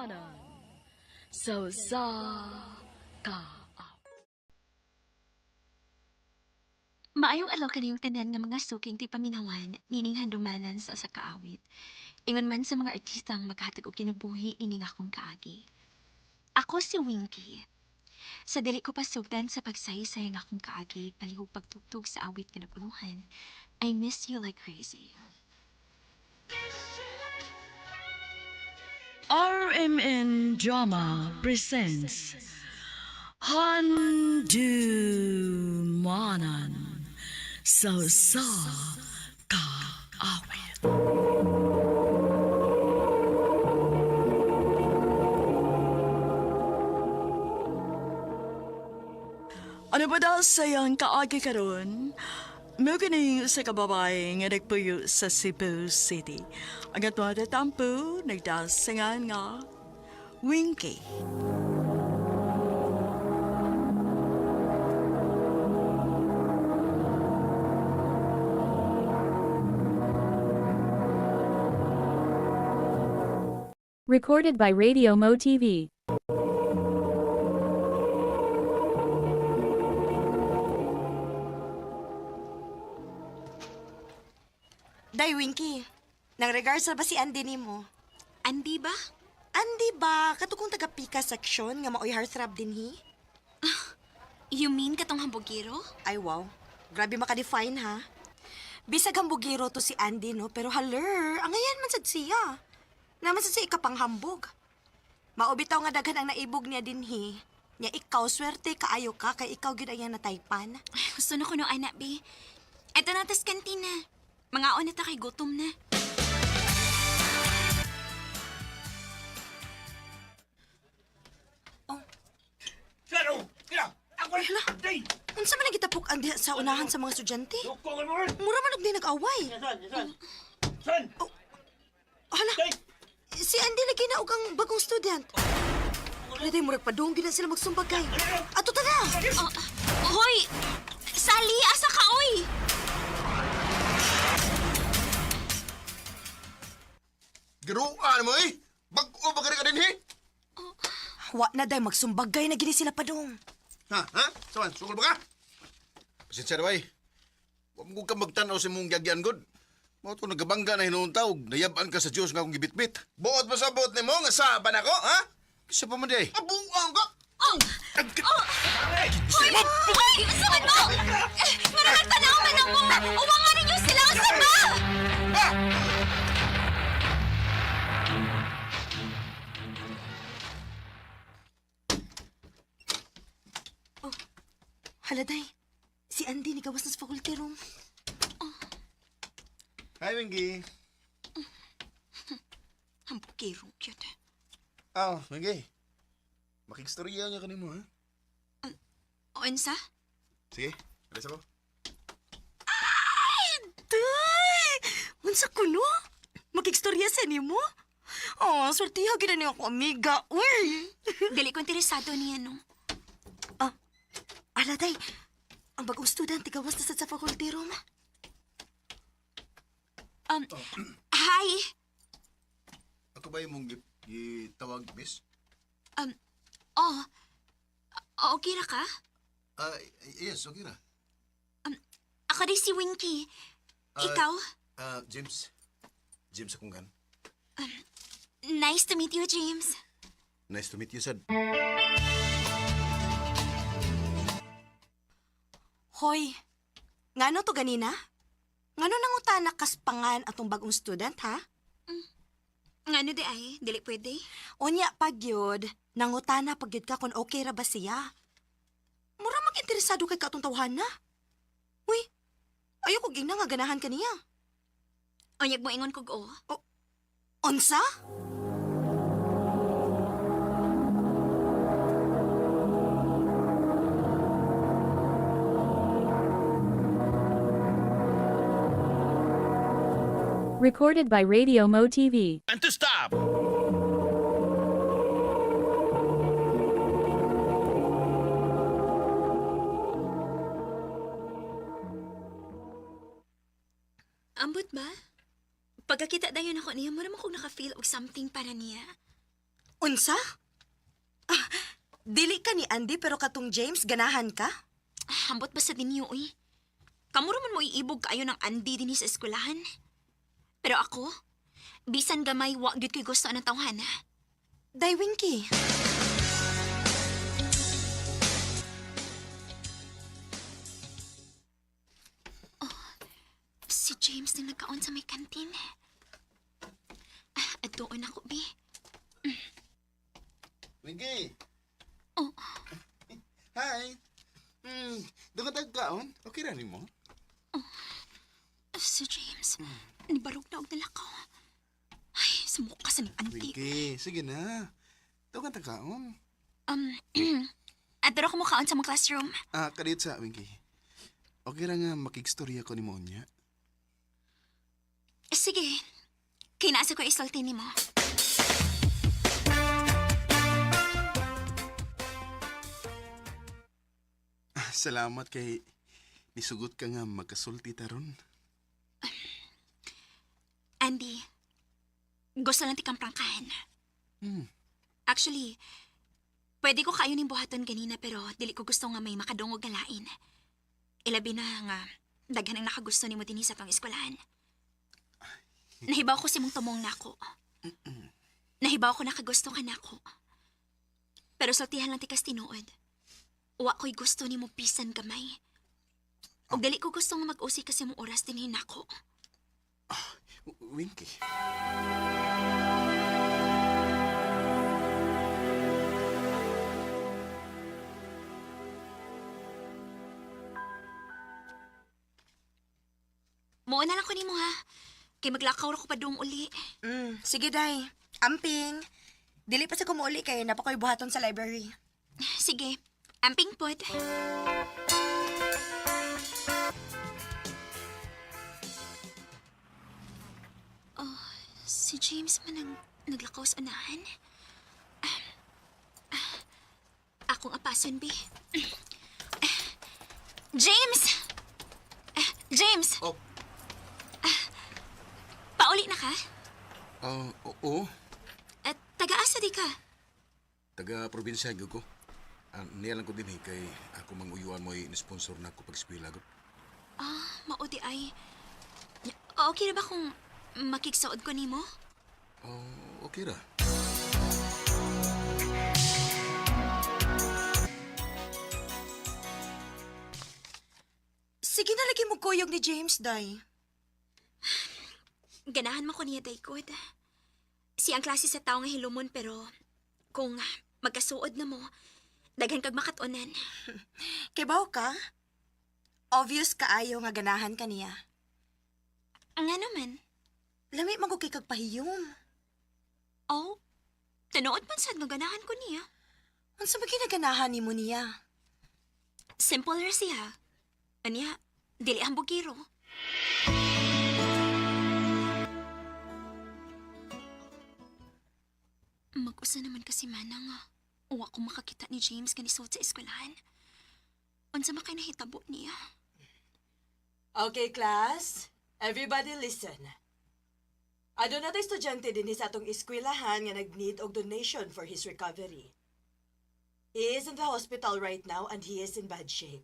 Manan. So sa ka. Maayong adlaw kaniyong tanan nga mga suking ti paminawan nining handumanan sa usa ka awit. Ingon man sa mga artistang maghatag og kinabuhi ining akong kaagi. Ako si Winky. Sa dili ko pasugdan sa pagsaysay nga akong kaagi palihog pagtugtog sa awit nga naguluhan. I miss you like crazy. RMN Drama presents Handumanan. So sa ka awit. Ano ba daw sayang kaagi karon? Mo ganing sa kababae nga nagpuyo sa Cebu City. Ang ato na tampo, nagdasangan nga, Winky. Recorded by Radio Mo TV. Day, Winky. Nang regards ba si Andy ni mo? Andi ba? Andy ba? Katukong taga-pika section nga maoy heartthrob din hi? You mean katong hambugiro? Ay, wow. Grabe maka-define, ha? Bisag hambugiro to si Andy, no? Pero haler, ang ngayon man sad siya. Naman sa siya ikapang hambog. Maubitaw nga daghan ang naibog niya din hi. Nya ikaw, swerte kaayo ka, kay ikaw gid ayang nataypan. Gusto na ko no anak, be. Eto na tas kantina. Mga na ta kay gutom na. Claro! Kaya! Ako Hala. Day! Unsa man ang gitapok diha sa unahan sa mga estudyante? Lukongan mo rin! Mura man og di nag-away. San? Hala. Day! Si Andy lagi na og ang bagong student. Wala day murag padung gyud na sila magsumbagay. Ato ta na. Hoy! Sali, asa ka, oy! Giruan mo eh! Bag-o ba ka din eh? Wa na day magsumbagay na gini sila padung. Ha? Ha? Saman, sungol ba ka? Pasensya na ba eh. Huwag mo ka magtanaw sa mong gyagyan god. Mo to nagabangga na hinuong tawag. Nayabaan ka sa Diyos nga akong gibitbit. Buot ba sa buot ni mo? Nga saban ako, ha? Kisa pa man di ay. Abuang ka! Oh! Hoy! Hoy! Usaman mo! Maraming tanaw man ang mo! Uwangan ninyo sila! Usan ba? Hala day. Si Andy ni gawas na sa faculty room. Hi, Wingy. Hambugiro, cute. Oh, Wingy. Makigstorya niya kanimo, ha? O, unsa? Sige, alis ako. Day! Unsa kuno? Magigstorya sa nimo? Oh, sortiha gid ni ako amiga. Uy! Dili ko interesado niya, no? Hala day. Ang bagong student gawas na sad sa faculty room. Hi! Ako ba yung mong gitawag, miss? Oh, okay ra ka? Ah, yes, okay na. Ako din si Winky. Ikaw? James. James akong gan. Nice to meet you, James. Nice to meet you, Sad. Hoy. Ngano to ganina? Ngano nangutana kas pangan atong bagong student, ha? Ngano di ay? Dili pwede? Unya pagyod, nangutana pagyod ka kung okay ra ba siya. Mura mag-interesado kay katong tawhan na. Uy, ayaw ko gina nga ganahan ka niya. Onyag mo ingon kog o. Unsa? Recorded by Radio Mo TV. And to stop! Ambot ba? Pagkakita dayon ako niya, mo naman kong naka-feel og something para niya. Unsa? Ah, dili ka ni Andy pero katong James ganahan ka? Hambot ba sa dinyo, uy? Kamuro man mo iibog kaayo ng Andy din sa eskwelahan. Pero ako, bisan gamay, wa gyud ko'y gusto ng tawhana. Day Winky. Si James na nagkaon sa may kantin. At doon ako, Bi. Winky! Oh. Hi! Doon ka tagkaon? Okay ra mo? Si James, nibarog na og nalakaw. Ay, sumuka sa ni Auntie. Winky, sige na. Doon ka tagkaon. At daro ko mo kaon sa mga classroom. Kadit sa, Winky. Okay ra nga makigstorya ko ni mo niya. Sige, kinaasa ko isulti ni mo. Salamat kay nisugot ka nga magkasulti taron. Andy, gusto lang tikang prangkahan. Hmm. Actually, pwede ko kayo ning buhaton ganina pero dili ko gusto nga may makadungog nga lain. Ilabi na nga daghan ang nakagusto nimo dinhi sa tong eskwelahan. Nahibaw ko si mong tumong nako. Nahibaw ko nakagusto ka nako. Pero saltihan lang tikas tinuod. Wa ko'y gusto nimo pisan gamay. Og dali ko gusto nga mag-usi kasi mong oras dinhi nako. Winky. Muuna lang ko nimo ha. Kay maglakaw ra ko pa doong uli. Sige, Day. Amping. Dili pa sa kumuuli kay napakoy buhaton sa library. Sige, amping pod. Oh, si James man ang naglakaw sa unahan. Akong apason, Bi. James! James! Oh, Pauli na ka? oo. At taga-asa di ka? Taga-probinsya ko. Niya lang ko din kay ako manguyuan mo ni-sponsor na ako pag-eskwela ko. Maudi ay... Okay na ba kung makiksaod ko nimo? Okay ra. Sige na lagi mo kuyog ni James, Day. Ganahan mo ko niya, Daykod. Siyang klase sa tao nga hilumon pero kung magkasuod na mo, daghan kag makatunan. Kay baw ka? Obvious kaayo nga ganahan ka niya. Ang ano man? Lami man ko kay kag pahiyom. Oh, tanood man sad nga ganahan ko niya. Unsa ba ginaganahan nimo niya? Simple ra siya. Anya, dili ang bugiro. Mag-usa naman kasi mana nga. Uwa ko makakita ni James kanisod sa eskwelahan. Unsa makay nahitabo niya? Okay, class. Everybody listen. Ado na tayo estudyante din sa atong eskwelahan nga nag-need og donation for his recovery. He is in the hospital right now and he is in bad shape.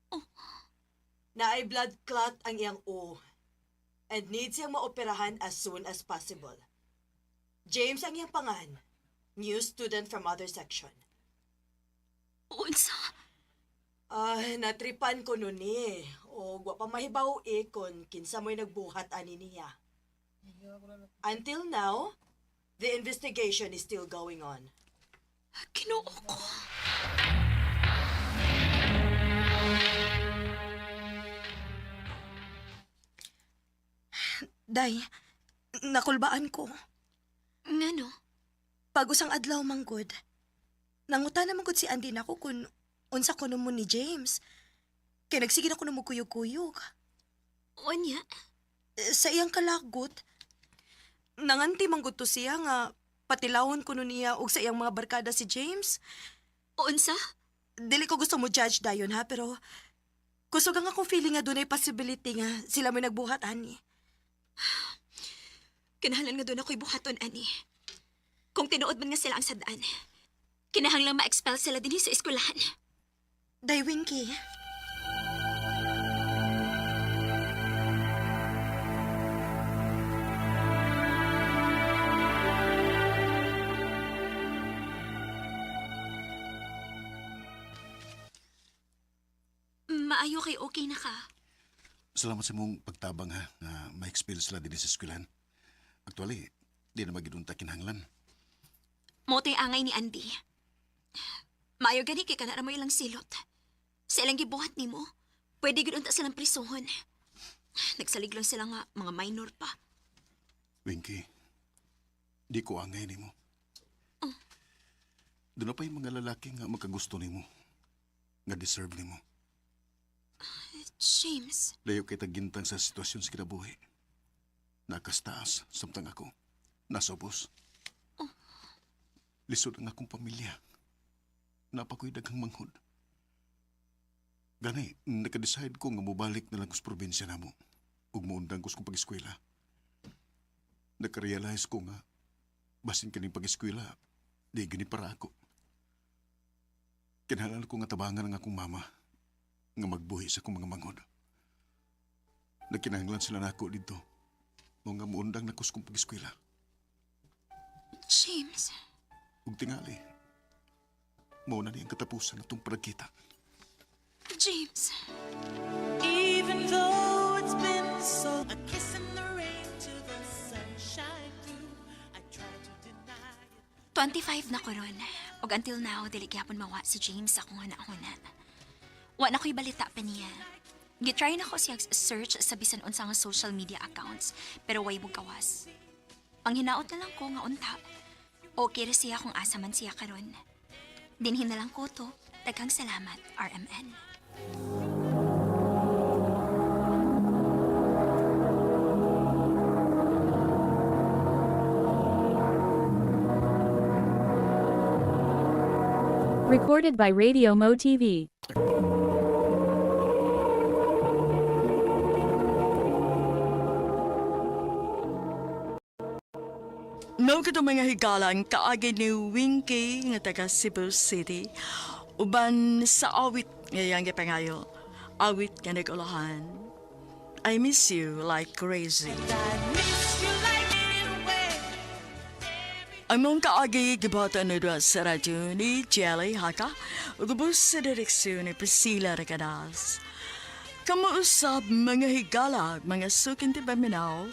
Oh. Naay blood clot ang iyang O and needs siyang maoperahan as soon as possible. James ang iyang pangan, new student from other section. Unsa? Natripan ko nun eh. O wa pa mahibaw kung kinsa mo'y nagbuhat ani niya. Until now, the investigation is still going on. Kinuo ko. Day, nakulbaan ko. Ngano? Pag usang adlaw manggod. Nangutan naman gud si Andy nako kung unsa ko mo ni James. Kaya nagsige na ko mo kuyog-kuyog. Unya? Sa iyang kalagot, nanganti manggod to siya nga patilawon ko niya og sa iyang mga barkada si James. Unsa? Dili ko gusto mo judge dayon ha, pero kusog ang akong feeling nga dunay possibility nga sila may nagbuhat ani. Kinahalan nga doon ako'y buhaton, ani. Kung tinuod man nga sila ang sadaan, kinahanglang ma-expel sila din sa eskwelahan. Day, Winky. Maayo kay okay na ka. Salamat sa mong pagtabang ha, na ma-expel sila din sa eskwelahan. Actually, di na magidunta kinahanglan. Mote angay ni Andy. Maayo gani kay kanara mo ilang silot. Sa ilang gibuhat nimo, pwede gid unta silang prisohon. Nagsalig lang sila nga mga minor pa. Winky, di ko angay nimo. Doon na pa yung mga lalaki nga magkagusto nimo, nga deserve nimo. James, Layo kay tagintang sa sitwasyon sa kinabuhi. Nakastaas, samtang ako, nasa ubos. Lisod ang akong pamilya. Napakoy daghang manghod. Gani, nakadecide ko nga mubalik na lang ko sa probinsya namo ug muundang ko sa kong pag-eskwela. Nakarealize ko nga basin kaning pag-eskwela, di gani para ako. Kinahanglan ko nga tabangan ang akong mama nga magbuhi sa akong mga manghod. Nagkinahanglan sila nako dito o nga muundang na ko sa kong pag-eskwela. James, Ug tingali, mauna ni ang katapusan natong pagkita. James. Even though it's been so a kiss in the rain to the sunshine through I try to deny it 25 na ko ron. Og until now, dili gyapon mawa si James sa akong hanahonan. Wa na ko'y balita pa niya. Gitry na ko siya search sa bisan unsa nga social media accounts, pero way bugawas. Panghinaot na lang ko nga unta. Okay ra siya kung asa man siya karon. Dinhin na lang ko to. Daghang salamat, RMN. Recorded by Radio Mo TV. No kito mga higalang kaagi ni Winky nga taga Cebu City. Uban sa awit ngayang gipangayo. Awit nga nag-ulahan. I miss you like crazy. I miss you like anyway. Ang mong kaagi gibata na doon sa radyo ni Jelly Haka ug ubos sa direksyon ni Priscilla Recadas. Kamuusab mga higala, mga sukin ti paminaw,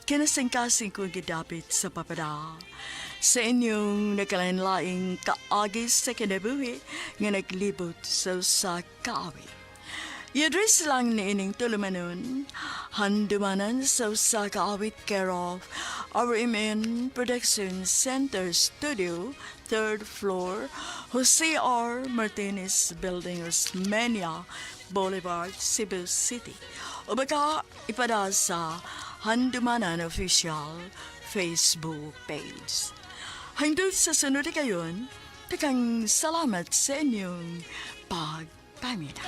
kinasingkasing ko gidapit sa papada. Sa inyong nagkalain-laing kaagi sa kinabuhi nga naglibot sa kaawit. Yadris lang ni ining tulumanon, handumanan sa kaawit care of RMN Production Center Studio, 3rd floor, Jose R. Martinez Building, Osmeña Boulevard, Cebu City. O baka ipada sa Handumanan Official Facebook page. Hanggang sa sunod na kayon, takang salamat sa inyong pagpamina.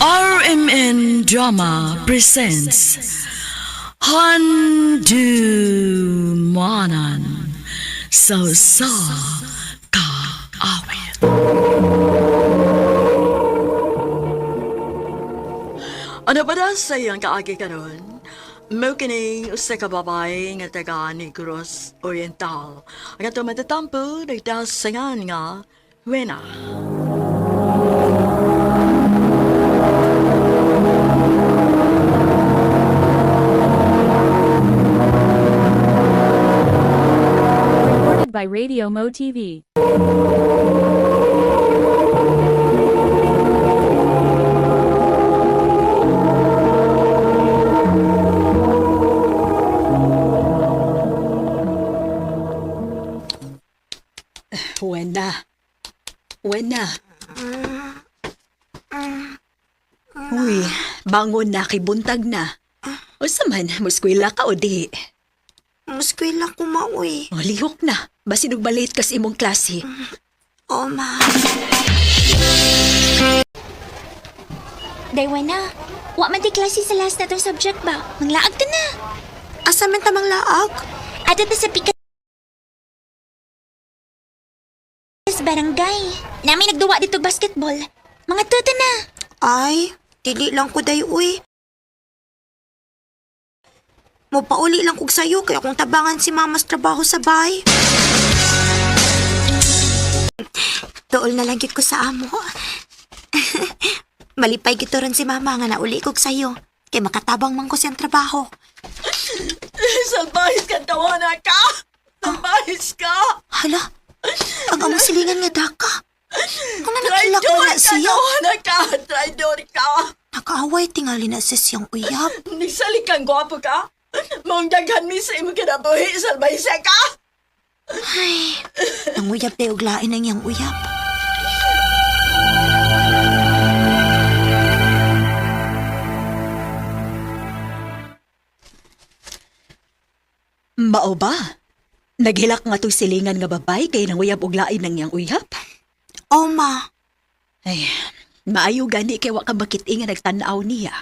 RMN Drama presents Handumanan sa kaawit. Ano ba na sa iyang kaagi karon? Mo kining usa ka babay nga taga Negros Oriental. Ang ato matatampo nagdasangan nga Wena. Recorded by Radio Mo TV. Wena. Uy, bangon na kay buntag na. O saman, muskwila ka o di? Muskwila ko, mauwi. O lihok na, basin og balit kas imong klase. O, ma. Daywana, wa man ti klase sa last na tong subject ba? Manglaag ka na. Asa man tamang laag? Ato ta sa pikas barangay. Nami nagduwa dito basketball. Mga tuta na. Ay, dili lang ko day uy. Mopauli lang kog sayo kaya kung tabangan si mama sa trabaho sa bahay. Tuol na lang gid ko sa amo. Malipay gito ron si mama nga nauli kog sayo. Kay makatabang man ko siyang trabaho. Salbahis ka, tawanan ka! Salbahis ka! Hala, ang among silingan nga daka. Kung nakilak ko na siya, tawanan ka! Traidor ka! nakaaway tingali na sa siyang uyab. Nagsalikan gwapo ka? Mong daghan mi sa imong kinabuhi, salbahis ka! Ay, ang uyab na uglain ang iyang uyab. Mao ba? Naghilak nga tong silingan nga babay kay nang uyab og lain ng iyang uyab. Oh, ma. Ay, maayo gani kay wa ka bakit nga nagtan-aw niya.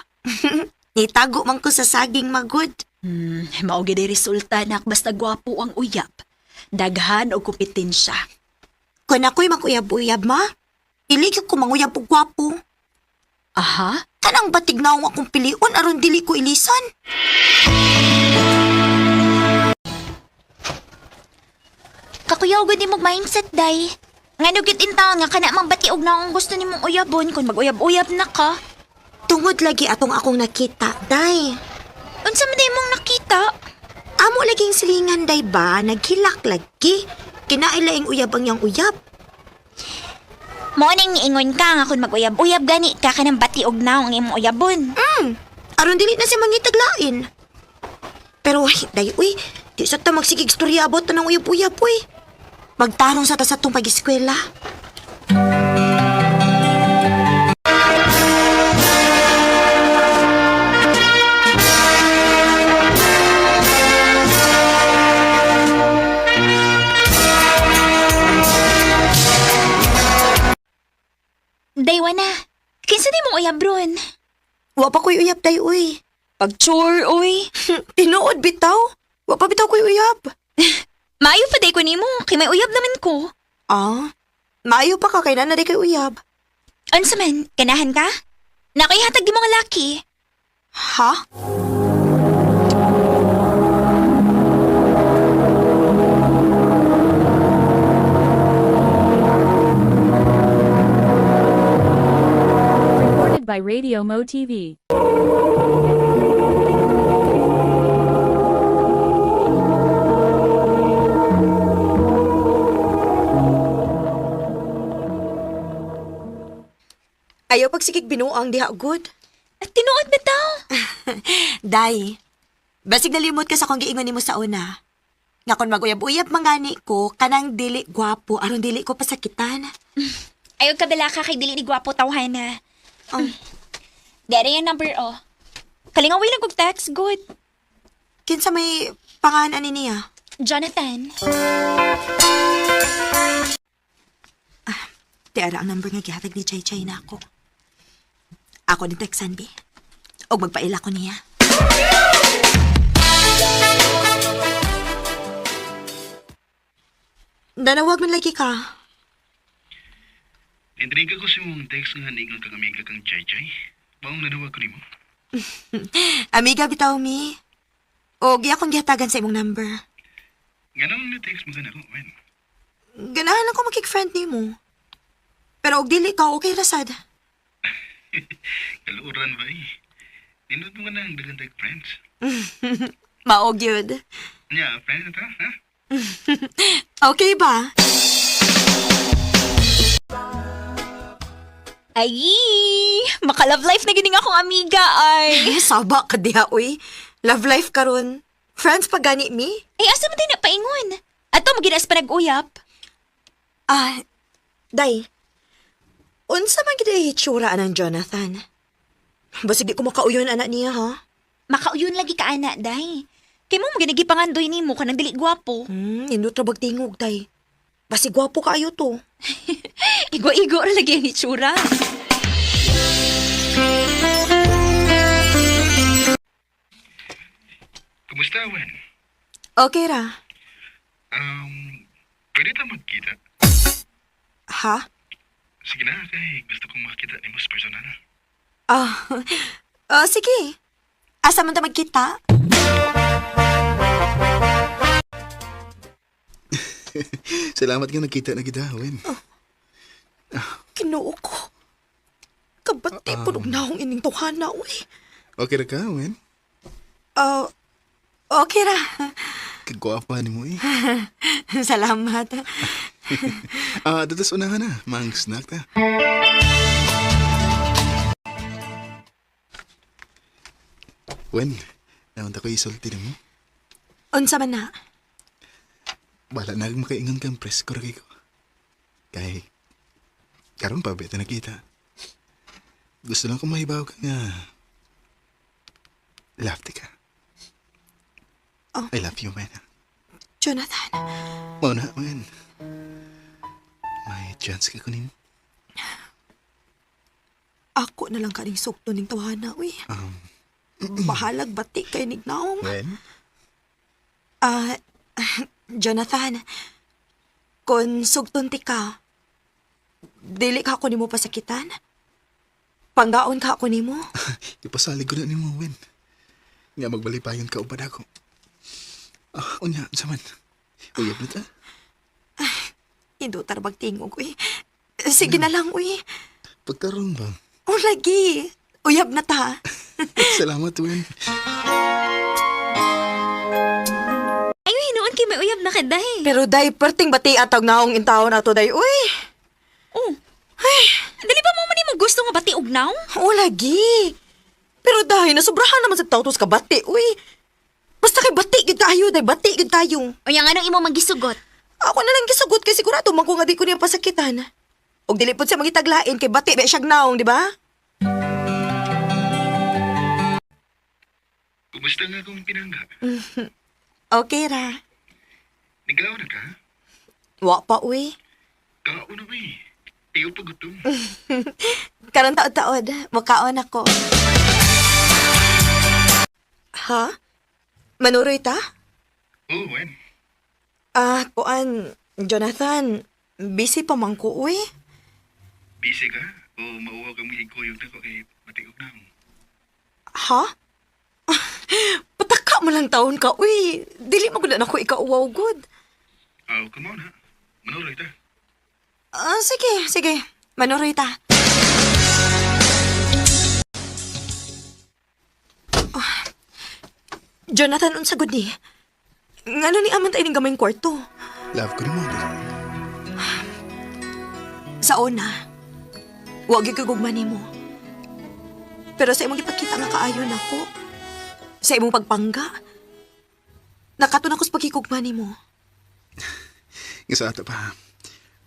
Nitago man ko sa saging magod. Mao gid ay resulta nak basta gwapo ang uyab. Daghan og kompetensya. Kung ako'y mag-uyab-uyab, ma, iligid ko manguyab og gwapo. Aha? Kanang batig na akong pilion aron dili ko ilisan. Kakuyaw gud nimong mindset day. Ngano gid in taon nga kana mang batiog na akong gusto nimong uyabon kung mag-uyab-uyab na ka. Tungod lagi atong akong nakita, day. Unsa man day mong nakita? Amo laging silingan, day ba? Naghilak lagi. Kinailaing uyab ang yang uyab. Mo ning niingon ka nga kung mag-uyab-uyab gani ka kanang batiog na ang imong uyabon. Aron dili na siya mangitaglain. Pero wait, day, uy. Di sa ta magsigig storya abot na ng uyab-uyab, uy. Magtarong sa ta sa tong pag-eskwela. Daywa na. Kinsa di mong uyab ron? Wa pa ko'y uyab, day, uy. Pag-chore, uy. Tinuod bitaw. Wa pa bitaw ko'y uyab. Maayo pa day ko nimo, kay may uyab naman ko. Ah, maayo pa ka kay na kay uyab. Unsa man, ganahan ka? Nakihatag di mga laki. Ha? Recorded by Radio Mo TV. Ayaw pagsigig binuang diha good. At tinuod na tao. Day, basig nalimot ka sa kong giingon nimo sa una. Nga kon mag-uyab-uyab mangani ko, kanang dili gwapo, aron dili ko pasakitan. Ayaw ka bala ka kay dili ni gwapo tawhana. Dari yung number oh. Kalingaway lang kog text, good. Kinsa may pangalan ani niya? Jonathan. Tiara ang number nga gihatag ni Chay Chay na ako. Ako ni Texan, B. O magpaila ko niya. Nanawag man lagi ka. Intriga ko si mong text nga ningon kang amiga kang Chay-Chay. Baong nadawag ko nimo. Amiga bitaw mi. O akong gihatagan sa imong number. Ganun na text mo ka na ko, man. Ganahan ako makik-friend nimo. Pero og dili ka, okay ra sad. Kaluuran ba eh. Nindot mo nga na ang dagantag friends. Maog yun. Nya, friends na ta, ha? Okay ba? Ay, maka-love life na gining akong amiga ay. Saba ka diha, uy. Love life karon. Friends pa gani mi? Ay, asa mo tayo napaingon? Ato, maginas pa nag-uyap. Day. Unsa man gid hitsura ng Jonathan? Basig di ko makauyon anak niya, ha? Makauyon lagi ka anak, day. Kay mo maginagi pangandoy ni mo ka ng dili gwapo. Indot ra bag tingog, day. Basig gwapo kaayo to. Igwa-igwa ra lagi ang itsura. Kumusta, Wen? Okay ra. Pwede ta magkita? Ha? Sige na, kay gusto kong makita ni mo sa personal. Sige. Asa man ta magkita? Salamat nga nakita na kita, Wen. Kinuo ko. Kabati po nung naong ining tuhana, uy. Okay ra ka, Wen? Okay ra. Kagwapa ni mo eh. Salamat. Datas unahan na. Mang snack ta. Wen, naunta ko isulti mo. Unsa man na? Bala na makaingon kang presko ra kay ko. Kay, karon pa beta nakita. Gusto lang ko mahibaw ka nga. Love ka. Oh. I love you, man. Jonathan. Muna, man. May chance ka kunin. Ako na lang kaning sukto ning tawhana, uy. Bahalag bati kay nignaong. Wen? Jonathan, kung sugton ti ka, dili ka ako nimo pasakitan? Panggaon ka ako nimo? Ipasalig ko na ni mo, Wen. Nga magbalipayon ka upad ako. Unya, saman. Uyab na ta. Indo tarbag tingog, uy. Sige na lang, uy. Pagkaroon ba? O lagi. Uyab na ta. Salamat, Wen. Ayo, hinuon kay may uyab na kaday. Pero day, perting bati atag naong intaw na to, day, uy. Oh. Ay, dali ba mo man mo gusto nga bati og naw? O lagi. Pero day, nasubrahan naman sa tautos ka bati, uy. Basta kay bati gid tayo, day, bati gid tayo. O yang anong imo magisugot? Ako na lang gisugot kay sigurado man ko nga di ko niya pasakitan. Og dili pud siya mangitaglain kay bati ba siyag naong, di ba? Kumusta nga akong pinangga? Okay ra. Nigaw na ka? Wa pa, uy. Kao na ba eh. Ayaw pa gutom. Karang taod-taod, makaon ako. Ha? Manuroy ta? Oo, Wen. Kuan, Jonathan, busy pa man ko, uy. Busy ka? O mauwa kang mahiguyog na ko kay matiog na mo? Ha? Pataka mo lang taon ka, uy. Dili mo gud na ako ikauwaw good. Come on ha. Manuloy ta. Sige. Manuroy ta. Jonathan, unsa gud ni? Ngano ni aman tayo ning gamayng kwarto? Love ko ni mo. Sa una, wag gyud kagugman nimo. Pero sa imong ipakita nga kaayon ako, sa imong pagpangga, nakatun ako sa pagkikugman nimo. Nga sa ata pa,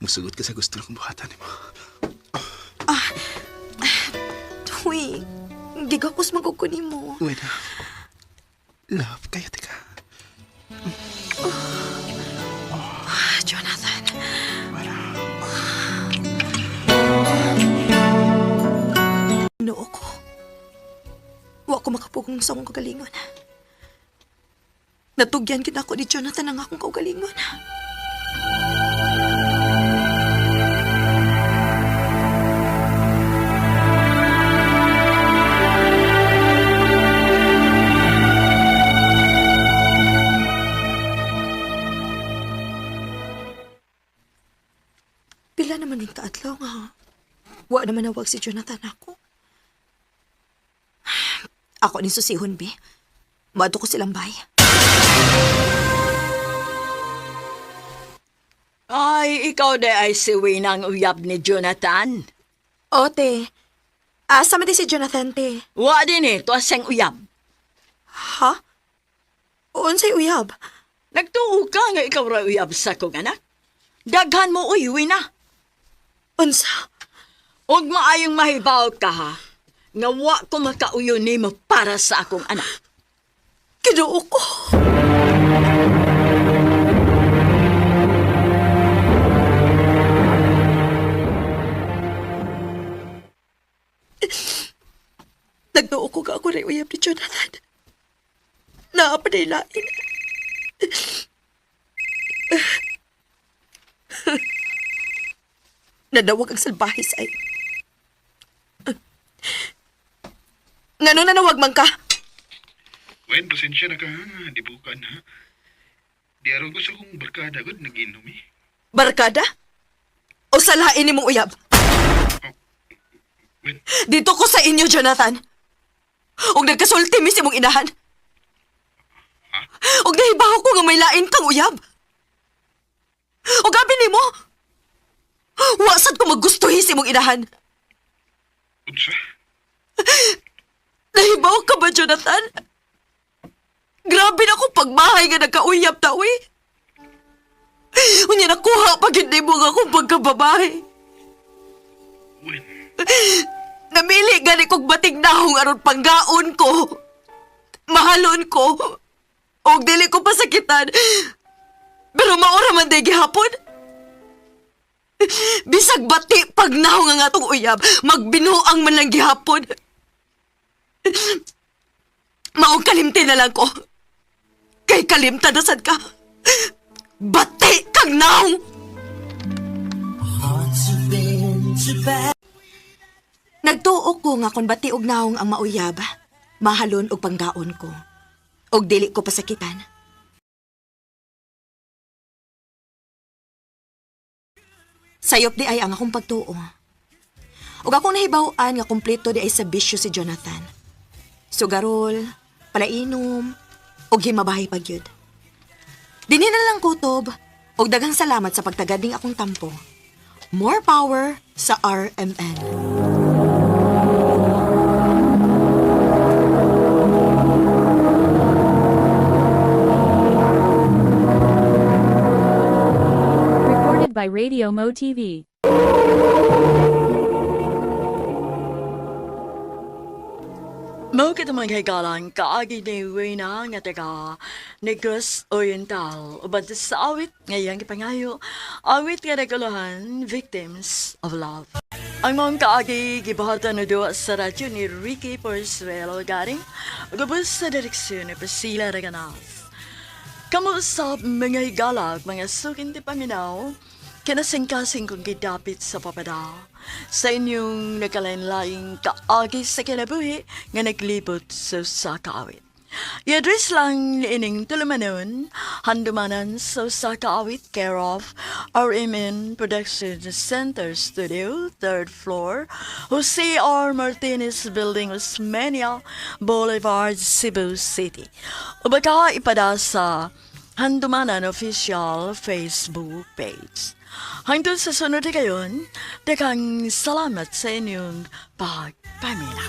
musugot ka sa gusto kong buhatan ni mo. Uy, gigakos magugko nimo. Wen, love kayo, tika. Jonathan. Noo ko. Wa ko makapugong sa akong kagalingon. Natugyan kita ako ni Jonathan ang akong kaugalingon. Pila naman yung kaadlaw nga. Wa naman nawag si Jonathan ako. Ako ni susihon, be. Mato ko silang bay. Ay, ikaw de ay si Winang uyab ni Jonathan. Ote, asa man di si Jonathan, te? Wa din eh, tuwasang uyab. Ha? Unsay uyab? Nagtuo ka nga ikaw ra uyab sa kong anak. Daghan mo uywi na. Unsa? Huwag maayong mahibaw ka ha. Nga wa ko makauyo ni mo para sa akong anak. Kinuo ko. Nagtuo ko ka ako na uyab ni Jonathan. Na Napanilain. Nadawag ang salbahis ay. Ngano nanawag man ka? Wen, pasensya na ka ha. Di bukan ha. Di araw ko sa kong barkada agad nag-inom eh. Barkada? O salain ni mong uyab? Wen, Dito ko sa inyo, Jonathan. Og nagkasulti mi si mong inahan. Og nahibaw ko nga may lain kang uyab. Og gabi ni mo. Wasad ko maggustuhi si mong inahan. unsa? Nahibaw ka ba, Jonathan? Grabe na ko pagmahay nga nagkauyab ta, uy. Unya nakuha pag hindi mo nga akong pagkababae. Wen, Namili gani kong bating nahong aron panggaon ko. Mahalon ko. Og dili ko pasakitan. Pero maura man day gihapon. Bisag bati pag nahong ang atong uyab, magbinuang man lang gihapon. Maong kalimti na lang ko. Kay kalimta na sad ka. Bati kang nahong. Nagtuo ko nga kung bati og nahong ang mauyab, mahalon og panggaon ko. Og dili ko pasakitan. Sayop di ay ang akong pagtuo. Og akong nahibaw-an nga kumpleto di ay sa bisyo si Jonathan. Sugarol, palainom, og himabahay pagyud. Dinhi na lang kutob, og daghang salamat sa pagtagad ning akong tampo. More power sa RMN. Recorded by Radio Mo TV. Mau kita manghagalang kaagi ni Wina nga taga Negros Oriental uban sa awit ngayang ipangayo awit nga naguluhan Victims of Love. Ang mga kaagi gibahatan na doon sa radyo ni Ricky Porzuelo garing gabos sa direksyon ni Priscilla Reganas. Kamusta mga higalag mga sukin ti paminaw kinasingkasing kong gidapit sa papada sa inyong nagkalain-laing kaagi sa kinabuhi nga naglibot sa kaawit. I-address lang ni ining tulumanon, handumanan sa kaawit care of RMN Production Center Studio, 3rd floor, Jose R. Martinez Building, Osmeña Boulevard, Cebu City. O baka ipada sa Handumanan Official Facebook page. Hangtod sa sunod na gayon, dakang salamat sa inyong pagpamila.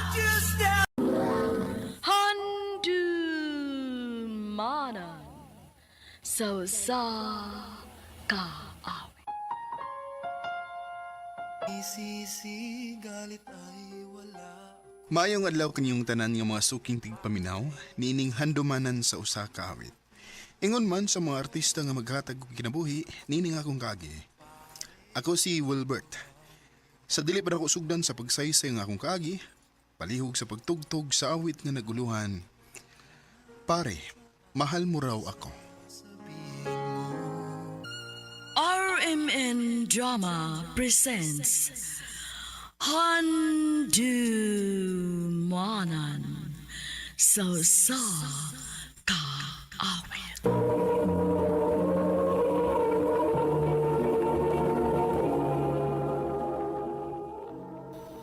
Handumanan sa kaawit. Maayong adlaw kanyong tanan nga mga suking tigpaminaw, niining handumanan sa usa ka awit. Ingon man sa mga artista nga maghatag og kinabuhi, nining akong kagi. Ako si Wilbert. Sa dili pa ako sugdan sa pagsaysay nga akong kaagi, palihog sa pagtugtog sa awit nga naguluhan. Pare, mahal mo raw ako. RMN Drama presents Handumanan sa kaawit.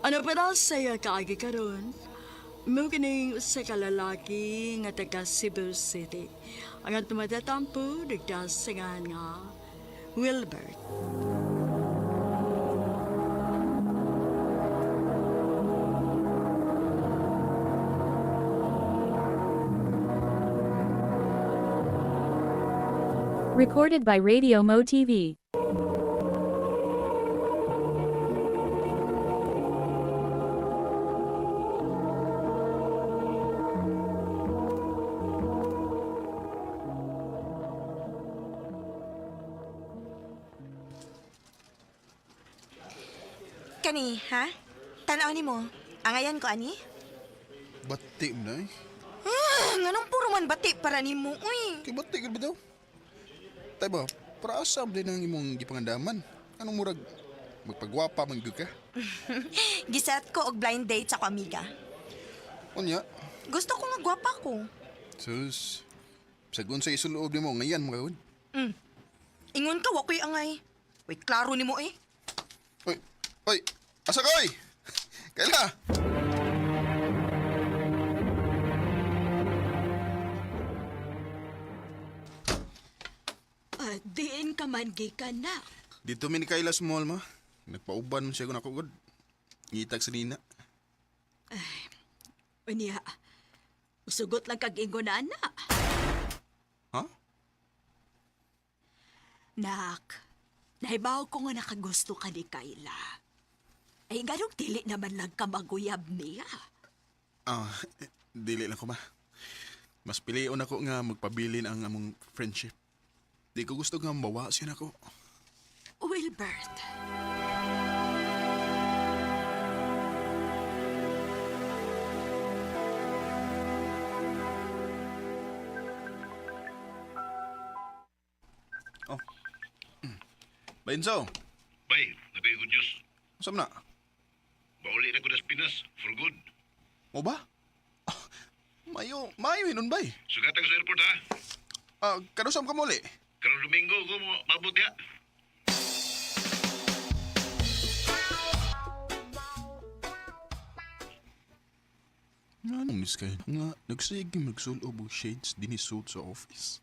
Ano pa daw saya kaagi karon? Mukining sa kalalaki nga taga Cebu City. Ang tumatatampo nagdasingan nga Wilbert. Recorded by Radio Mo TV. Kani, ha? Tanaw ni mo. Angayan ko, ani? Bati mo na eh. Nganong puro man bati para nimo, uy. Kay ba't tigil bitaw? Tay ba, para asam din ang imong gipangandaman. Anong murag? Magpagwapa man gyud ka? Giset ko og blind date sa ko amiga. Unya, Gusto ko nga gwapa ko. sus, sagun sa isuloob ni mo, ngayon mga good. Ingon ka, wakoy angay. Uy, klaro nimo eh. Oy, oy, asa ka oy? Kaila? Diin ka man gikan na. Dito mi ni Kaila sa mall ma. Nagpauban man siya kung ako good. Ngitag sa nina. Unya, usugot lang kag ingon na. Ha? Nak, nahibaw ko nga nakagusto ka ni Kayla. Ay ganong dili naman lang ka maguyab niya. Ah, dili lang ko ma. Mas pilion ako nga magpabilin ang among friendship. Di ko gusto nga mabawa siya ako. Wilbert, Oh. Bainso, Bay, nabay good news. saan na? Bauli na ko das Pinas, for good. Mo ba? Ah, mayo inon bay. Sugatang sa airport ha. Kadusam ka muli. Karong Domingo ko mo mabot ya. Nga nung miss kayo nga, nagsige magsulob og shades dinisod sa office.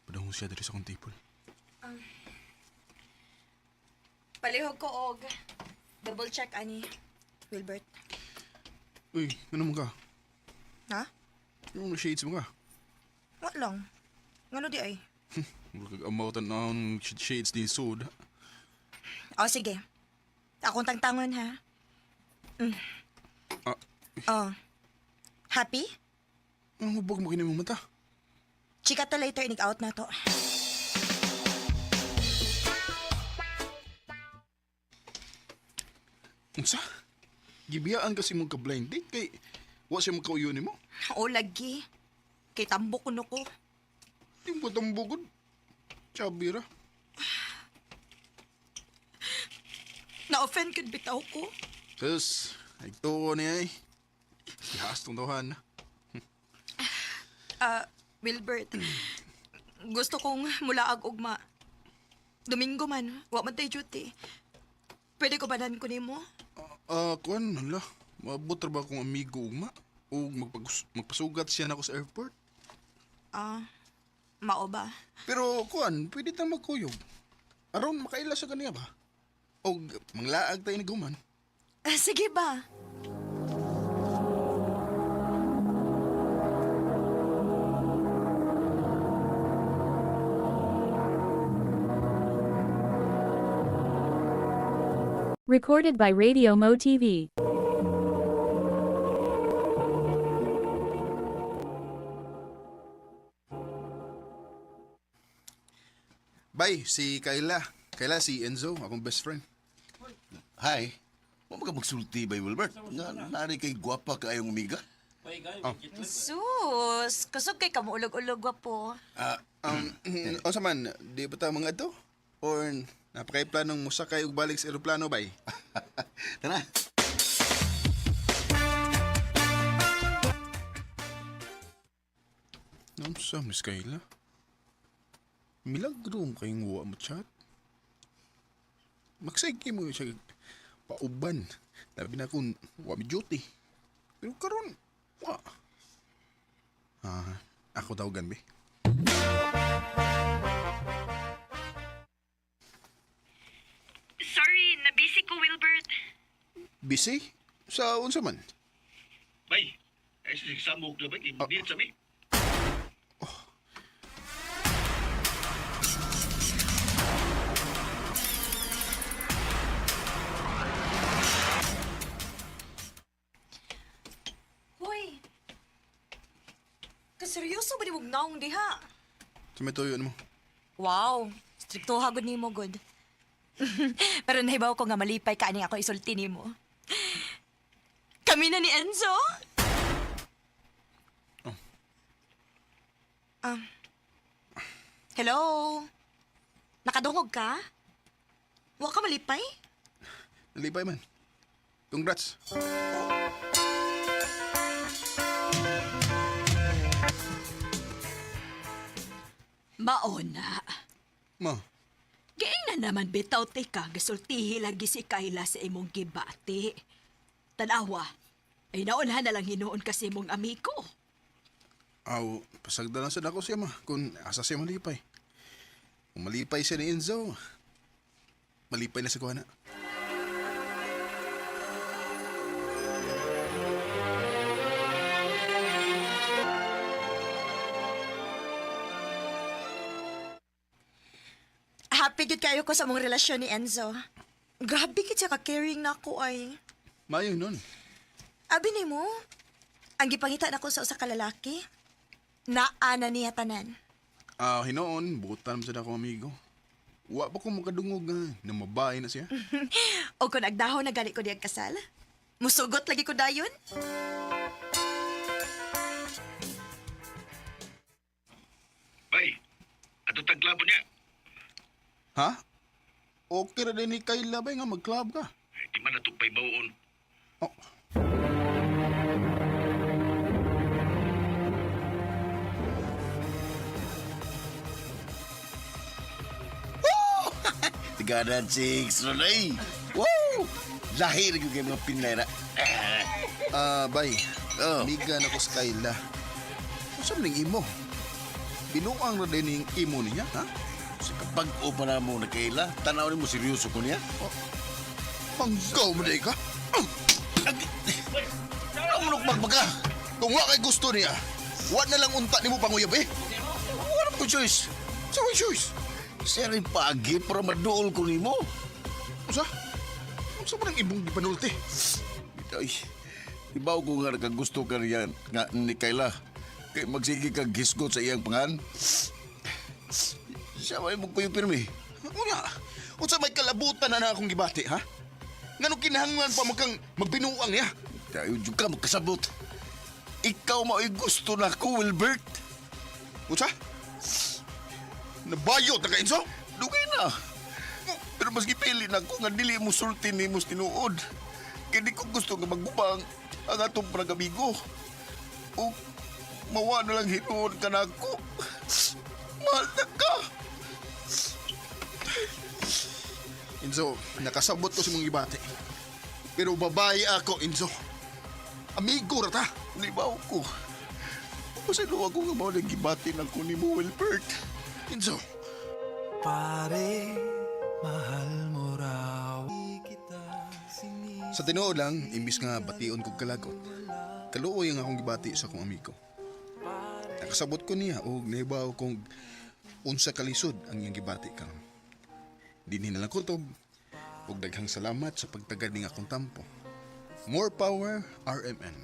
Padahong siya dali sa kong table. Palihog ko og double check ani, Wilbert. Uy, ano mo ka? Ha? Yung shades mo ka? Wa lang. Ngano di ay? Mura kag amawtan na ang shades dinisod. O sige. Akong tangtangon ha. Oh. Happy? Ang hubog mo kinimong mata. Chika to later, inig out na to. Unsa? Gibiyaan kasi mong ka-blind date kay wa siya magkauyo ni mo. O lagi. Kay tambok ko no ko. Yung butang bugod. Chabira. Na-offend kid bitaw ko. Sus, nagtuko niya eh. Ihas tong tuhan. Wilbert, gusto kong mulaag ugma. Domingo man, wa man tay duty. Pwede ko banan ko nimo? Kuan, hala. Mabot ra ba akong amigo ugma? O magpasugat siya na ako sa airport? Mao ba? Pero kuan, pwede tayong magkuyog. Aron, makaila sa kaniya ba? O manglaag tayo ni Guman. Sige ba? Recorded by Radio Mo TV. Bye, si Kayla. Kayla, si Enzo, akong best friend. Hi. Mo ka magsulti ba, Wilbert? Nga nari kay gwapa ka ayong umiga. Sus, kusog kay kamuulog-ulog po. O sa man, di ba ta mga ito? Or napakay planong musakay ug balik sa eroplano, bay? Tara. Namsa, Miss Kayla? Milagro kayong wa mo chat. Magsige mo siya pauban. Labi na kung wa mi duty. Pero karon wa. Ako daw be. Sorry, nabisi ko, Wilbert. Busy? Sa unsa man? Bay, ay samok na ba? Hindi sa mi. Hoy! Kaseryoso ba di mong naong diha? Sa may tuyo mo. Wow, strikto hagod ni mo, good. Pero nahibaw ko nga malipay ka ani ako isulti ni mo. Kami na ni Enzo? Hello? Nakadungog ka? Wa ka malipay? Nalipay man. Congrats. Maona. Ma, Gaing na naman bitaw ti ka, gasultihi lagi si Kayla sa imong gibati. Tanawa, ay naunhan na lang hinuon kasi imong amigo. aw, pasagda lang sa dako siya ma, kung asa siya malipay. Kung malipay siya ni Enzo, malipay na sa kuha na. Happy gid kayo ko sa mong relasyon ni Enzo. Grabe gid siya ka-caring na ako ay. Mayo nun. Abi ni mo, ang gipangita na ko sa usa ka lalaki, naana niya tanan. Hinoon, butan sa dako amigo. Wa pa ko makadungog na mabae na siya. O kung nagdahon na gani ko diyang kasal, musugot lagi ko dayon. Bay, ato taglabo niya. Ha? Okay ra din ni Kayla ba nga mag-club ka? Di man nato pay bawon. Oh. Tiganan six, Ronay. Wow! Lahir ko kayo mga pinera. Bay. Migan ako sa Kayla. Saan ning imo? Binuang ra din ning imo niya, ha? Sa kapag pa na mo na kaila, tanaw mo seryoso ko niya. Hanggaw mo na ka? Ang magbaga. Kung wa kay gusto niya, wa na lang unta ni mo panguyab eh. Wala ko choice. Sa may shoes. Siya rin pagi para maduol ko ni mo. Usa? Usa ba ng ibong gipanulti? Ay, ibaw ko nga nakagusto ka riyan nga ni Kayla. Kay magsige kag gisgot sa iyang pangan. Siya may magpayupirmi. Una, unsa may kalabutan na akong gibati, ha? Ngano kinahanglan pa magkang magbinuang niya? Tayo dyan ka magkasabot. Ikaw mao'y gusto na ko, Wilbert. Unsa? Nabayot na ka, Enzo? Dugay na. Pero mas gipili na ko nga dili mo sulti ni mo tinuod. Kaya di ko gusto nga magbubang ang atong pragamigo. O mawa na lang hinuon ka na ako. Mahal na ka. Enzo, nakasabot ko si mong gibati. Pero babae ako, Enzo. Amigo ra ta. Libaw ko. Pasalo ako nga mga nagibati na ko ni mo, Wilbert. Enzo. Pare, mahal mo raw kita. Sa tinuod lang, imbis nga bation kog kalagot, kaluoy ang akong gibati sa akong amigo. Nakasabot ko niya o naibaw kong unsa kalisod ang iyang gibati karon. Dinhi na lang kutob ug daghang salamat sa pagtagad ning akong tampo. More power, RMN.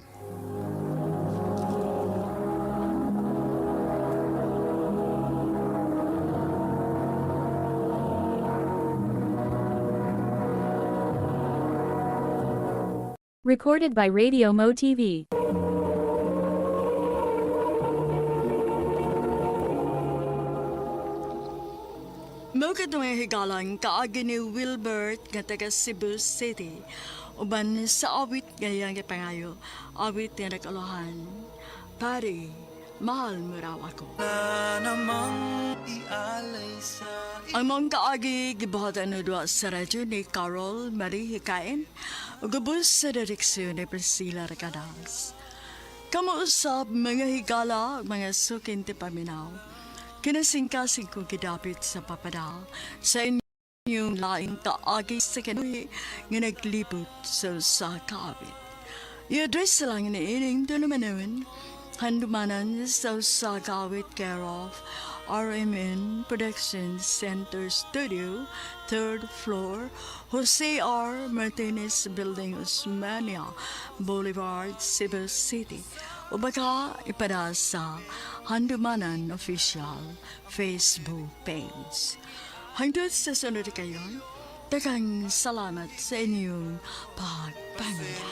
Recorded by Radio Mo TV. Mugad na may higalang kaagi ni Wilbert nga taga Cebu City. Uban sa awit ngayang ipangayo, awit nga nag-alohan. Pare, mahal mo raw ako. Ang mong kaagi gibuhatan na doon sa radyo ni Carol Marie Hikain o gabos sa direksyon ni Priscilla Recadas. Kamuusap mga higala, mga sukin ti paminaw. Kinasingkasing ko gidapit sa papadal sa inyong laing kaagi sa kanuhi nga naglibot sa kawit. I-address lang na ining dalamanawin, handumanan sa kawit care of RMN Production Center Studio, 3rd floor, Jose R. Martinez Building, Osmania Boulevard, Cebu City. O baka ipada sa Handumanan Official Facebook page. Hanggang sa sunod kayo, daghang salamat sa inyong pagpamilya.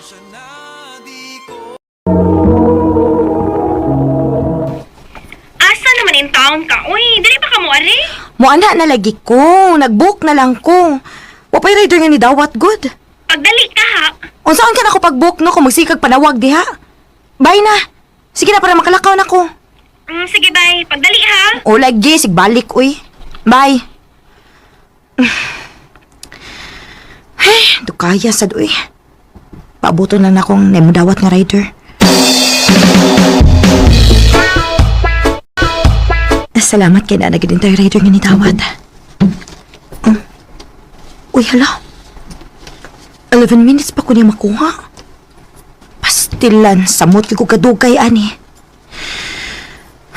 Asa naman yung Unsaon ka? Uy, dili pa ka mo ari? Muana na lagi ko. Nag-book na lang ko. Wapay rider nga ni dawat good. Pagdali ka ha. Unsaon ka na ako pag-book no kung magsikag panawag diha? Bye na. Sige na para makalakaw na ko. Sige, bye. Pagdali ha. O lagi, sigbalik uy. Bye. Ay, dukaya sad uy. Paabuto lang na akong nemudawat nga rider. Salamat kay na naging tayo rider nga ni Dawat. Uy, hala. 11 minutes pa ko niya makuha. Pastilan, samot ko kadugay, ani.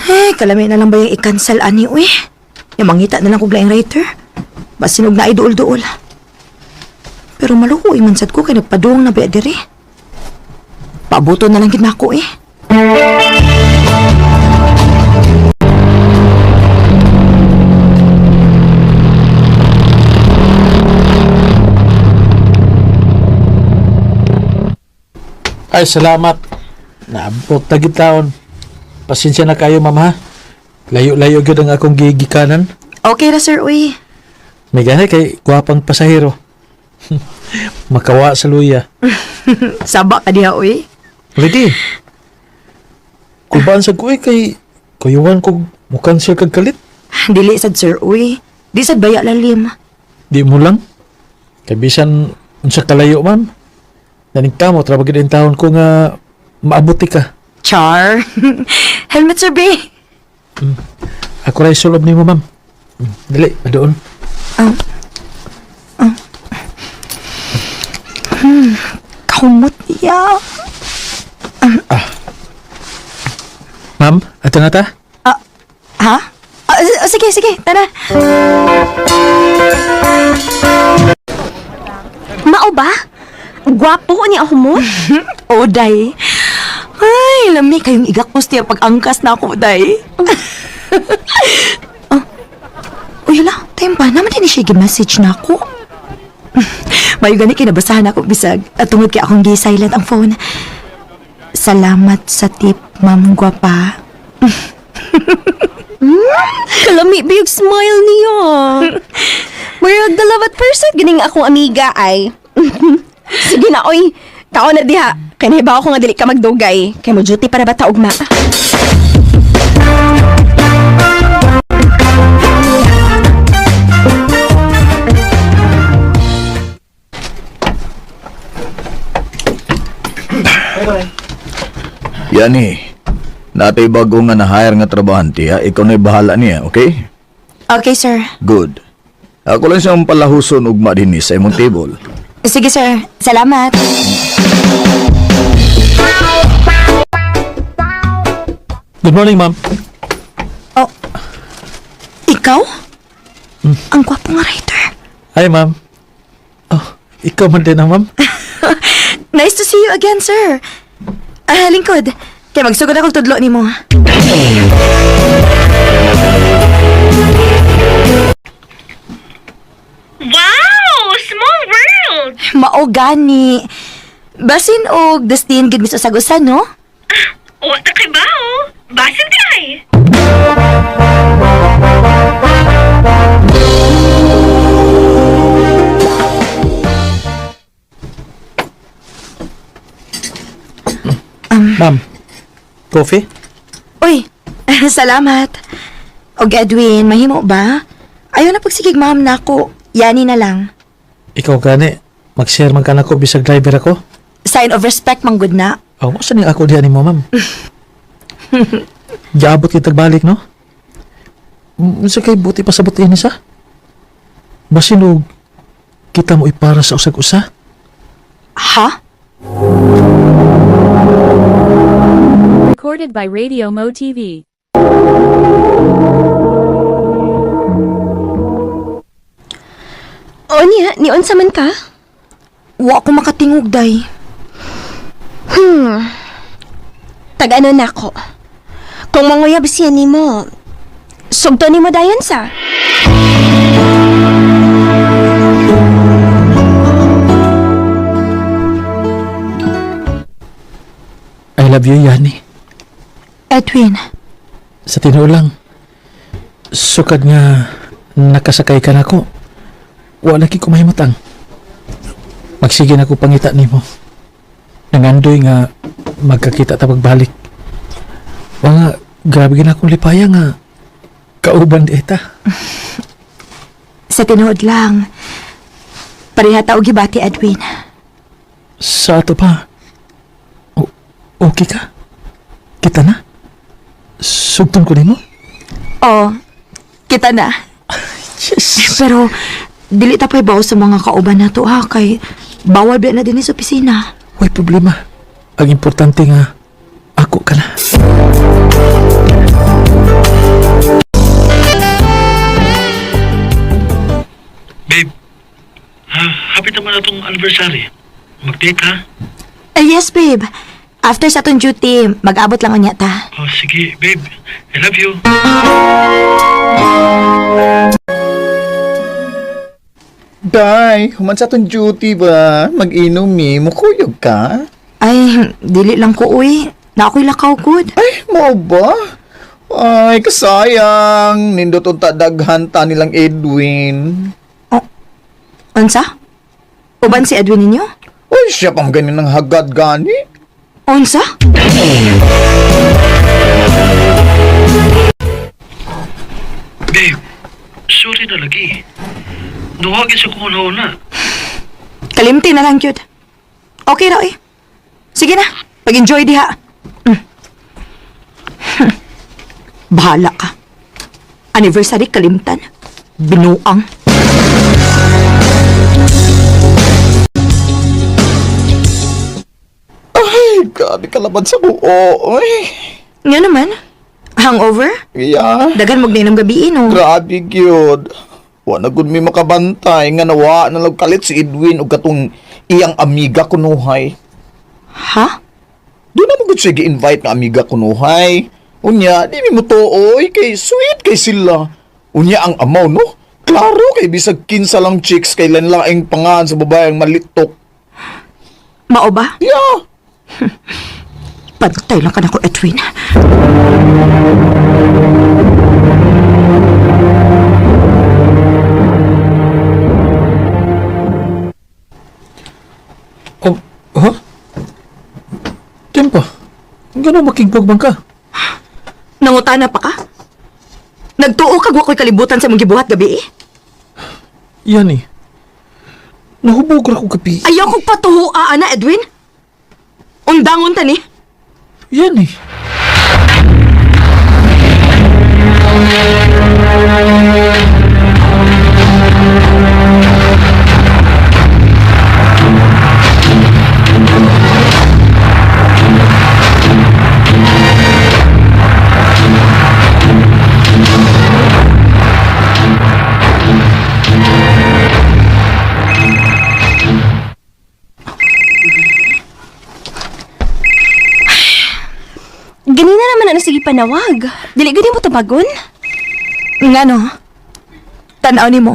Eh, kalami na lang ba yung i-cancel, ani, uy? Yung mangita na lang kong laing rider. Basinog na ay duol-duol. Pero maluhoy man sad ko kay nagpaduong na ba diri. Paabuto na lang gid nako eh. Ay, salamat. Naabot na gitaon. Pasensya na kayo, ma'am, ha? Layo-layo gyud ang akong gigikanan. Okay ra sir, uy. May gani kay gwapang pasahero. Makawa sa luya. Saba ka diha, uy. Ready? Kulbaan sa kuy kay kuyuan ko mukan siya kagkalit. Dili sad sir, uy. Di sad baya lalim. Di mo lang. Kay bisan unsa kalayo, ma'am. Naningkamo trabaho gid taon ko nga maabuti ka. Char. Helmet sir, be. Ako ray sulob nimo, ma'am. Dali, adoon. Kumot niya. Ma'am, ato na ta? Ha? Sige, sige. Tara. Mao ba? Gwapo ni ako mo? Day. Ay, lami kayong igakpos niya pag angkas na ako, Day. Uy, hala. Time pa. Naman din siya message na ako. Mayo gani kinabasahan ako bisag at tungod kay akong gi-silent ang phone. Salamat sa tip, Ma'am Gwapa. Kalami big smile niyo. Murag dalawat person gining akong amiga ay. Sige na oy. Kao na diha. Kay nahibaw ko nga dili ka magdugay. Kay mo duty para bata ugma. Yani, natay bago nga na-hire nga trabahante ha, ikaw na'y bahala niya, okay? Okay, sir. Good. Ako lang siyang palahuson ugma din sa imong table. Sige, sir. Salamat. Good morning, ma'am. Oh, ikaw? Ang gwapo nga writer. Hi, ma'am. Oh, ikaw man din, ma'am. Nice to see you again, sir. Lingkod. Kaya magsugod akong tudlo ni mo. Wow! Small world! Mao gani. Basin og destin gid mi sa sagusan, no? O, takibaw. Basin di ay. Ma'am, coffee? Uy, salamat. Og Edwin, mahimo ba? Ayaw na pagsigig ma'am na ako. Yani na lang. Ikaw gani, mag-share man ka na ko bisag driver ako. Sign of respect, manggod na. Oh, saan yung ako diyan mo, ma'am? Giabot kita balik, no? Sa kay buti pa sa buti ni sa? Basinog, kita mo ipara sa usag-usa? Ha? Recorded by Radio Mo TV. O niya, nion sa man ka? Wa ko makatingog, day. Tag-ano na ako. Kung manguyab siya ni mo, sugto ni mo dayon sa. I love you, Yani. Edwin, Sa tinulang, Sukad nga nakasakay ka na ko. Wala ki ko mahimutang. Magsige na ko pangita nimo. Nangandoy nga magkakita ta pagbalik. Mga grabe gina akong lipaya nga kauban di eta. Sa tinuod lang, pareha ta og gibati, Edwin. Sa ato pa. Okay ka? Kita na? Sugton ko nimo? Oo, kita na. Yes. Pero, dili ta pa'y bawo sa mga kauban na to, ha? Kay bawal ba na din sa opisina. Way problema. Ang importante nga ako ka na. Babe, happy naman na itong anniversary. Mag-date ha? Yes, babe. After sa tong duty, mag-abot lang unya ta. Oh, sige, babe. I love you. Day, human sa tong duty ba? Mag-inom mi, mukuyog ka? Ay, dili lang ko, uy. Na ako'y lakaw, good. Ay, mo ba? Ay, kasayang. Nindot unta daghan ta nilang Edwin. Unsa? Uban si Edwin ninyo? Ay, siya pang ganyan ng hagad gani. Unsa? Babe, sorry na lagi. Nuwagin sa kung na. Kalimti na lang, cute. Okay raw, eh. Sige na, pag-enjoy diha. Bahala ka. Anniversary kalimtan. Binuang. Ay, grabe kalaban sa buo. Ay, Nga naman. Hangover? iya. Dagan mo gninam gabi, no? Grabe, gyud. Wa na gud mi makabantay nga nawa na kalit si Edwin ug katong iyang amiga kunuhay. Ha? Doon na mo gud siya gi-invite nga amiga kunuhay. Unya, di mi mo tuoy kay sweet kay sila. Unya ang amaw, no? Klaro kay bisag kinsa lang chicks kay laing pangan sa babayang malitok. Mao ba? Yeah. Pantay lang ka na ko, Edwin. Oh, ha? Tempo. Gano'n makigbang ka? Nangutana pa ka? Nagtuo kag wa ko'y kalibutan sa mong gibuhat gabi, eh? Yan eh. Nahubog ra ko gabi. Ayaw kong patuhuaan na, Edwin. Undangon ta ni. Yan eh. Ganina naman na sige panawag. Dili gani mo tabagon? Nga no? Tanaw ni mo.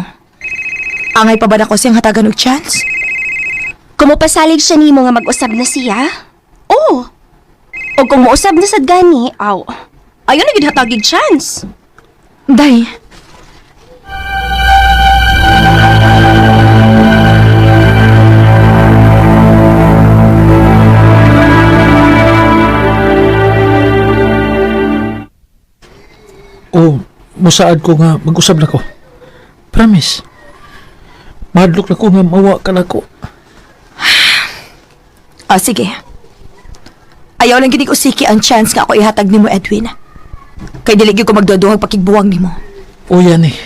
Angay pa ba na ko siyang hatagan og chance? Kumupasalig siya nimo nga mag-usab na siya? Oo. O kung mausab na sad gani, aw. Ayaw na gid hatagig chance. Day. O, musaad ko nga mag-usab na ko. Promise. Mahadlok na ko nga mawa ka na ko. Sige. Ayaw lang gini ko siki ang chance nga ako ihatag nimo, Edwin. Kay dili gyud ko magduduhag pakigbuwang nimo. O yan eh.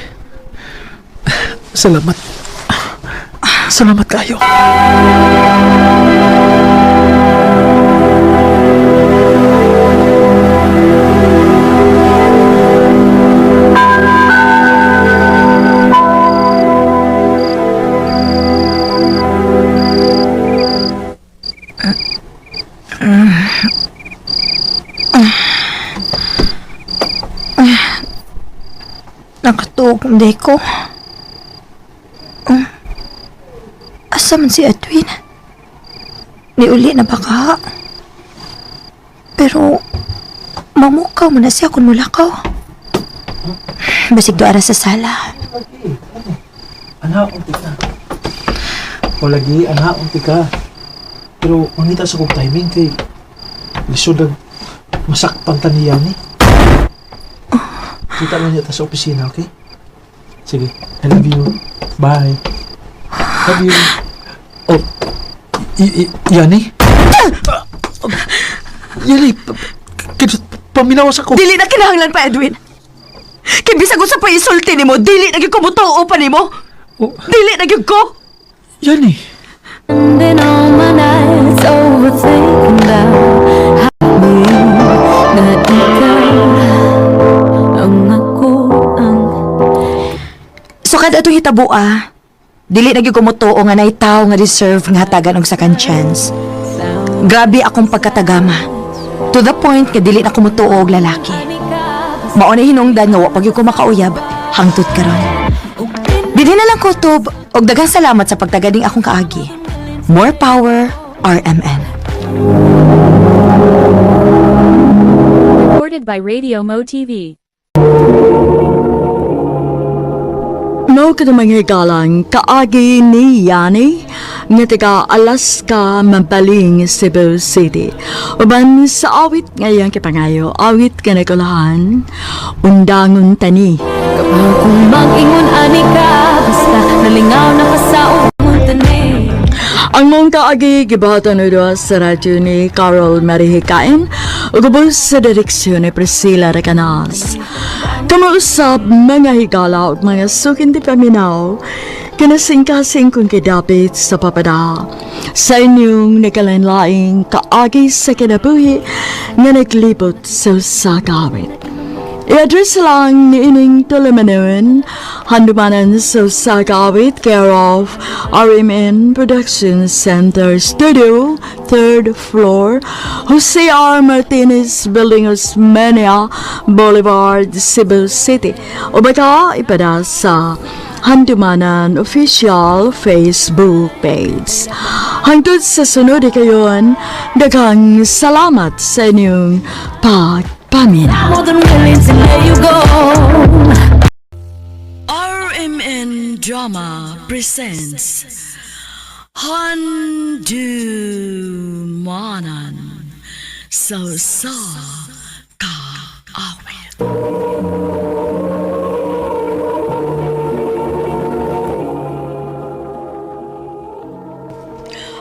Salamat. Salamat kayo. Nakatuog hindi ko. Asa man si Edwin? Niuli na baka? Pero, mamukaw mo na siya kung mulakaw. Basig doara sa sala. Anak, unti ka. O lagi, anak, unti ka. Pero mangita sa kong timing kay lisod ang masakpan ta niya ni. Kita lang niya ta sa opisina, okay? Sige, I love you. Bye. Love you. Oh, Yani? Yani, paminawas ako. Dili na kinahanglan pa, Edwin. Kay bisag ko sa paisulti nimo, dili na gyud ko mutuo pa nimo. Oh, Dili na gyud ko. Yani. Spending all my nights overthinking about na ikaw ang ako ang So kada itong hitabo dili na gyud ko mutuo nga nay tawo nga deserve nga hatagan og second chance. Grabe akong pagkatagama. To the point nga dili na ko mutuo og lalaki. Mao na hinungdan nga wa pa gyud ko makauyab hangtod karon. Dinhi na lang ko tob og daghang salamat sa pagtagading akong kaagi. More power, RMN. Recorded by Radio Mo TV. No ka namang higalang kaagi ni Yani nga taga Alaska, Mabaling, Cebu City. Uban sa awit ngayang kipangayo, awit ka nagulahan, undangon tani. kapag kung mag-ingon ani ka basta nalingaw na ka sa umong tani. Ang mong kaagi gibahatan na sa radyo ni Carol Marihikain o gubos sa direksyon ni Priscilla Recanas. Kamuusap mga higala o mga sukin di paminaw kinasing-kasing kung kidapit sa papada sa inyong nakalanlaing kaagi sa kinabuhi nga naglibot sa usakawit. I-address lang ni ining Tulumanon, handumanan sa Sagawit, care of RMN Production Center Studio, 3rd floor, Jose R. Martinez Building, Osmeña Boulevard, Cebu City. O baka ipada sa Handumanan Official Facebook page. Hangtod sa sunod kayon, daghang salamat sa inyong pagpaminaw. More than willing to let you go. RMN Drama presents Handumanan sa Kaawit.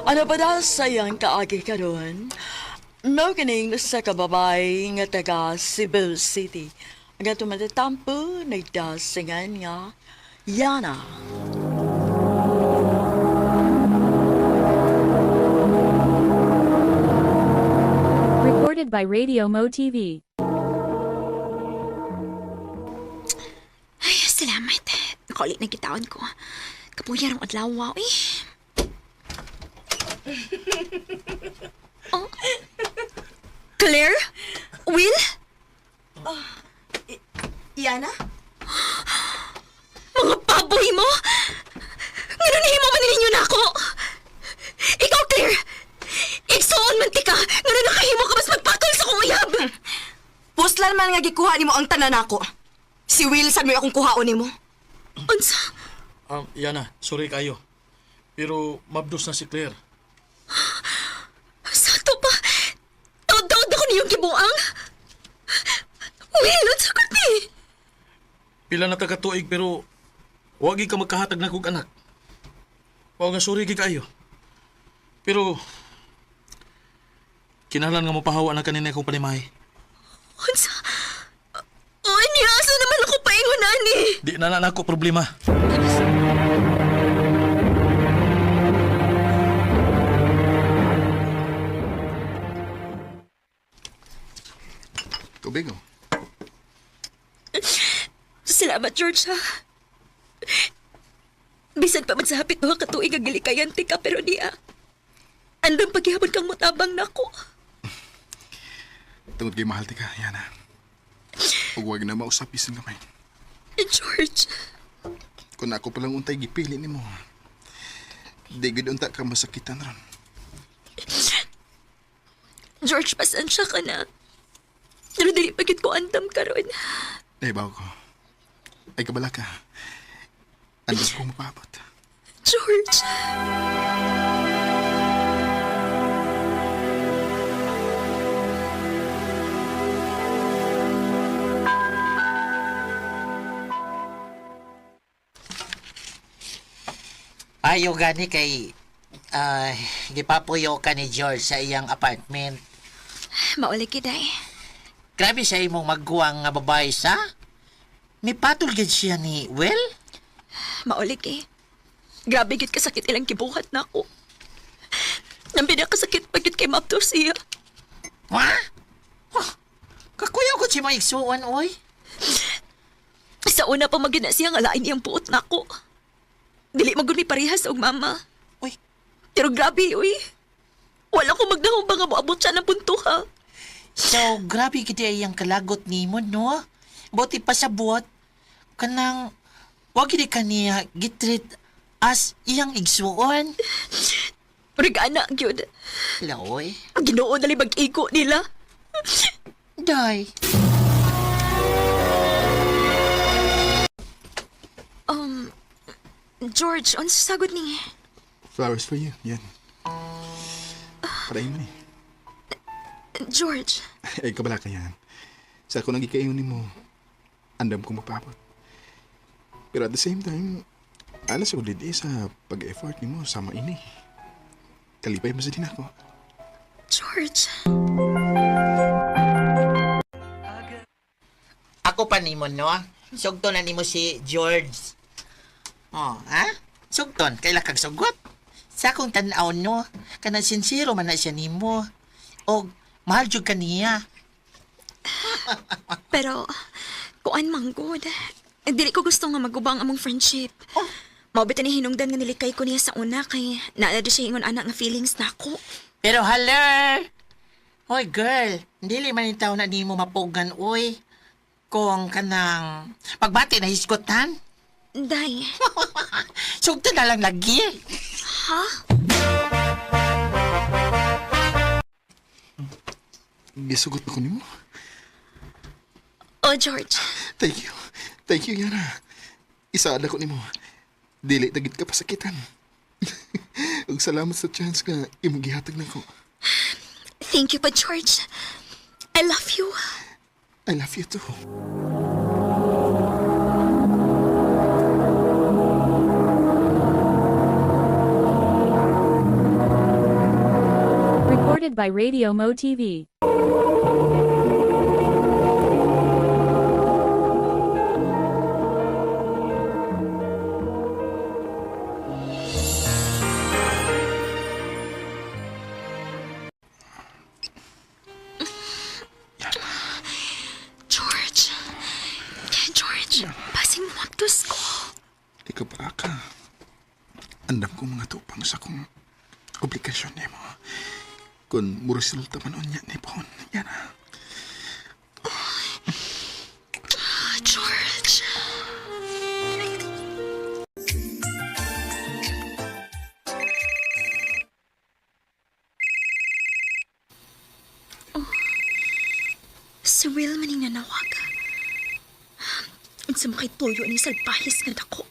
Ano ba daw sayang kaagi karon? No kining sa kababay nga taga Cebu City. Ang tumatatampo nagdasingan nga Yana. Recorded by Radio Mo TV. Ay, salamat. Nakaulit na kitawan ko. Kapuyar ang adlaw, eh. Oh. Claire? Will? Yana? Mga baboy mo? Ngano nahimo man ninyo na ako? Ikaw, Claire! Igsuon man tika! Ngano nakahimo ka mas magpakol sa kong uyab! Puslan man nga gikuha nimo ang tanan nako. Si Will sa mo akong kuhaon nimo. Unsa? Yana, sorry kayo. Pero mabdos na si Claire. Sakto pa! Taod-taod ako niyong gibuang! Will, unsa ka ni? Pila na kakatuig pero wagi ka magkahatag na kong anak. O nga sorry kayo. Pero kinahanglan nga mapahawa na kanina akong panimay. Unsa? O, asa naman ako paingon, ani? Di na ako problema. Tubig oh. Salamat, George, ha? Bisan pa man sa hapit mga katuig ang gilikayan ka, pero niya. Andang paghihapon kang mutabang na ko. Tungod kay mahal tika, Yana. Huwag wag na mausap isang kamay. George, Kung ako palang untay gipili ni mo, di gud unta ka masakitan ron. George, pasensya ka na. Pero dili pagit ko andam karon. Naibaw ko. Ay kabala ka. Andam kong mapabot. George! Ayo gani kay gipapuyo ka ni George sa iyang apartment. Mauli kiday. Grabe siya imong magguwang nga babae sa? Mipatol gid siya ni Will? Mauli kay. Grabe gid kasakit ilang kibuhat na ako. Nang pinakasakit pagit kay maptor siya. Ha? Oh, kakuyaw ko si mga igsuon, oy. Sa una pa magina siya nga lain iyang puot na ako. Dili magud mi parehas og mama. Uy. Pero grabe, uy. Wala ko magdahong ba nga moabot siya ng punto, ha? So, grabe gid iyang kalagot nimo, no? Buti pa sa buot kanang wag gid kaniya gitreat as iyang igsuon. Regana, gyud. Laoy. Ang Ginoo dali mag-iko nila. Day. George, ano sasagot ni? Flowers for you. Yan. Parayin mo ni. George, Ay kabala ka yan. Sa ako nang ikayon ni mo, andam kong mapabot. Pero at the same time, alas ako didi sa pag-effort ni mo sama ini. Kalipay mo sa din ako. George. Ako pa nimo, no? Sugto na nimo si George. Oh, ha? Sugton, kaila kag sugot. Sa akong tan-aw, no? Kana sincero man na siya nimo. O, mahal jud kaniya. Pero, kuan manggod. Dili ko gusto nga magubang among friendship. Oh. Maubit ni hinungdan nga nilikay ko niya sa una kay naala siya ingon anak nga feelings na ako. Pero haler! Hoy, girl, dili man yung tao na di mo mapugan, uy. Kung kanang pagbati na hisgotan. Day. Sugto na lang lagi. Ha? Gisugot ako ni mo. Oh, George. Thank you. Thank you, Yana. Isaad ako ni mo. Dili tagit ka pasakitan. Ug salamat sa chance nga imong gihatag nako. Thank you pa, George. I love you. I love you too. Recorded by Radio Mo TV. George. George, pasing mo magtus ko. Ikaw pa ka. Andam ko mga tupang sa kong obligasyon ni mo. Kung muresulta man unya ni Pon. Yana. George. Oh. Si Will maning nanawag. Unsa makay tuyo ni salpahis nga dako.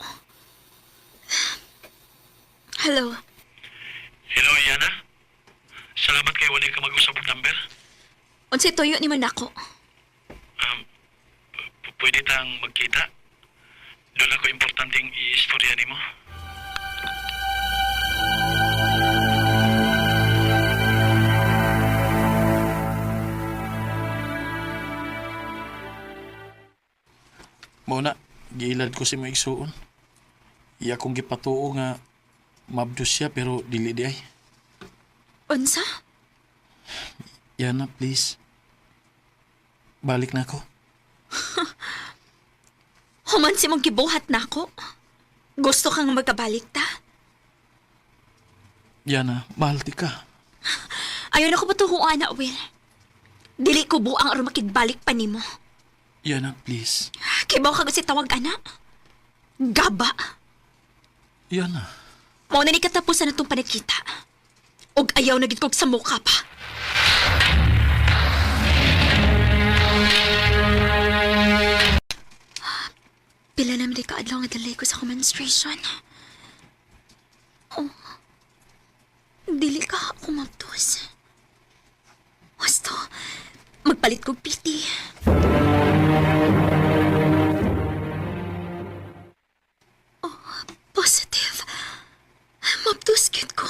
Hello. Hello, Yana. Salamat kay wala ka mag-usap og number. Unsay tuyo ni man nako? Pwede tang magkita. Doon ako importanteng i-istorya nimo. Muna, giilad ko si mo igsuon. Iya kong gipatuo nga mabdos siya pero dili di ay. Unsa? Yana, please. Balik na ako. Human si mong gibuhat na ako. Gusto kang magkabalik ta? Yana, mahal ti ka. Ayaw na ko patuhuan na, Will. Dili ko buang aron makigbalik pa nimo. Yana, please. Kay bawa ka si tawag ana. Gaba. Yana. Mao na ni katapusan natong panakita. Og ayaw na gid kog sa mukha pa. Pila na may kaadlaw nga dalay ko sa akong menstruation. Oh, dili ka ako mabtos. Wasto, magpalit kog PT. Oh, positive. Mabtos gyud ko.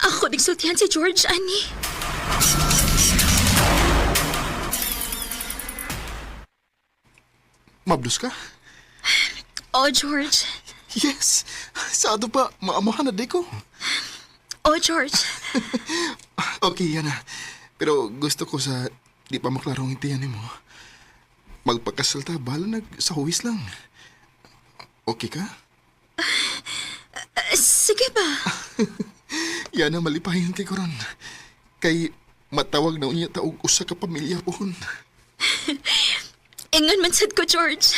Ako nagsultihan si George, ani. Mabdos ka? Oh, George. Yes. Sa ato pa, maamahan na di ko. Oh, George. Okay, yan na. Pero gusto ko sa di pa maklarong itiyan mo. Magpakasal ta, bahala sa huwis lang. Okay ka? Sige ba? Yan na, malipahin ti ko ron. Kay matawag na unya taog usa ka pamilya pohon. Ingon man sad ko, George.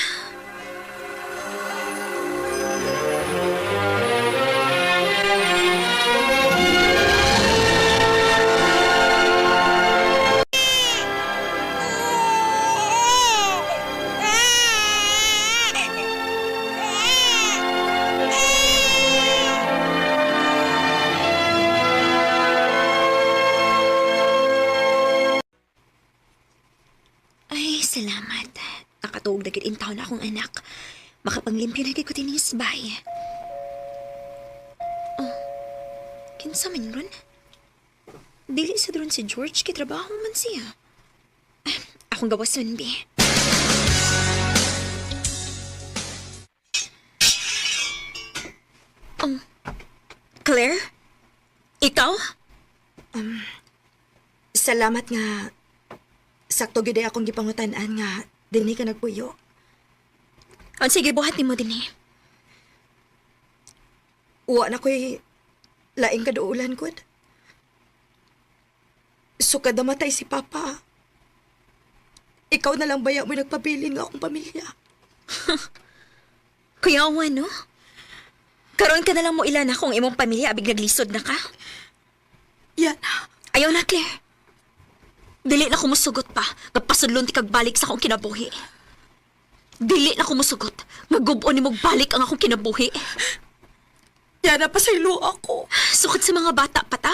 Ay, salamat. Nakatuog na gid in taon akong anak. Makapanglimpyo na gid ko tining isbay. Oh, kinsa man ron? Dili sa doon si George, kitrabaho man siya. Akong gawas sunbi. Oh, Claire? Ikaw? Salamat nga sakto gid akong gipangutan-an nga dinhi ka nagpuyo. O sige, buhat ni mo din eh. Uwa na ko'y laing kaduulan ko. Sukad na matay si Papa. Ikaw na lang baya mo nagpabilin nga akong pamilya. Kuyawa, no? Karon ka na lang mo ilan akong imong pamilya abig naglisod na ka? Yan. Ayaw na, Claire. Dili na kumusugot pa. Nagpasulon ti kag balik sa akong kinabuhi. Dili na kumusugot. Magubon ni mong balik ang akong kinabuhi. Yan na pasaylo ako. Sukad sa mga bata pa ta?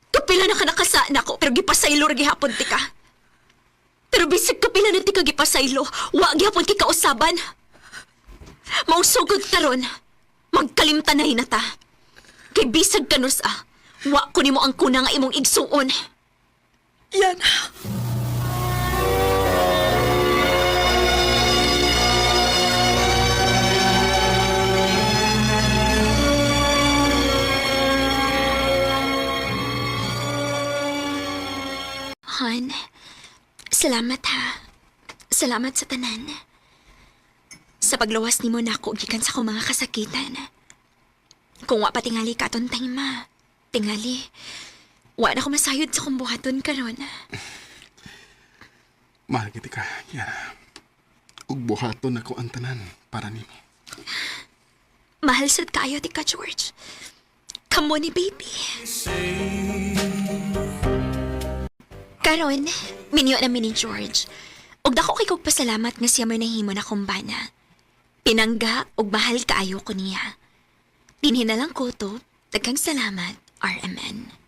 Kapila na ka nakasaan ako, pero gipasaylo rin gihapon ti ka. Pero bisig kapila na ti ka gipasaylo, wa gihapon ki kausaban. Maong sugod karon, magkalimtan na hinata. Kay bisag kanus wa ko nimo ang kuna nga imong igsuon. Yan. Han, salamat ha. Salamat sa tanan. Sa paglawas nimo nako gikan sa akong mga kasakitan. Kung wa pa tingali ka aton ma, tingali. Wa na ko masayod sa kong buhaton karon. Mahal kita ka, Yana. Ug buhaton ako ang tanan para nimo. Mahal sad kayo ti ka, George. Kamo ni baby. Karon, minyo na ni George. Ug dako kay kog pasalamat nga siya may nahimo na kong bana. Pinangga ug mahal kaayo ko niya. Dinhi na lang ko to. Daghang salamat, RMN.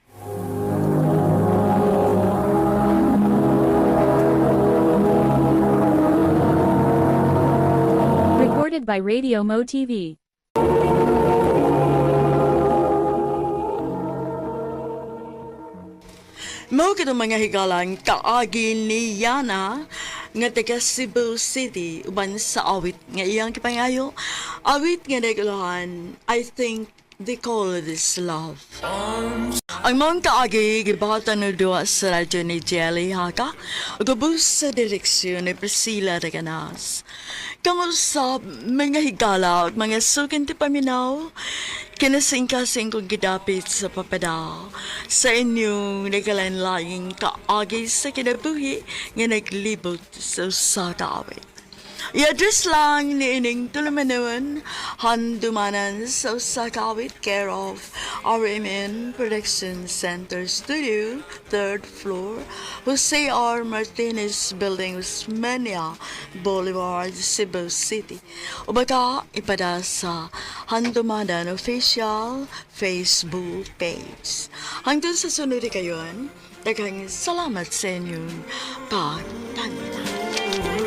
Recorded by Radio Mo TV. Mao ka mga higalang kaagi ni Yana nga taga Cebu City uban sa awit nga iyang kipangayo. Awit nga naguluhan, I think they call this love. Ang mga kaagi gibatan na duwa sa radyo ni Jelly Haka ugabos sa direksyon ni Priscilla Reganas. Kamusta mga higala at mga sukin ti paminaw? Kinasing-kasing kong gidapit sa papada sa inyong nagalanlaying kaagi sa kinabuhi nga naglibot sa usakawit. I-address lang ni ining tulumanon handumanan sa usakawit care of RMN Production Center Studio, 3rd floor, Jose R. Martinez Building, Usmania, Boulevard, Cebu City. O baka ipada sa Handumanan Official Facebook page. Hangtod sa sunod kayon, daghang salamat sa inyong pagtanaw.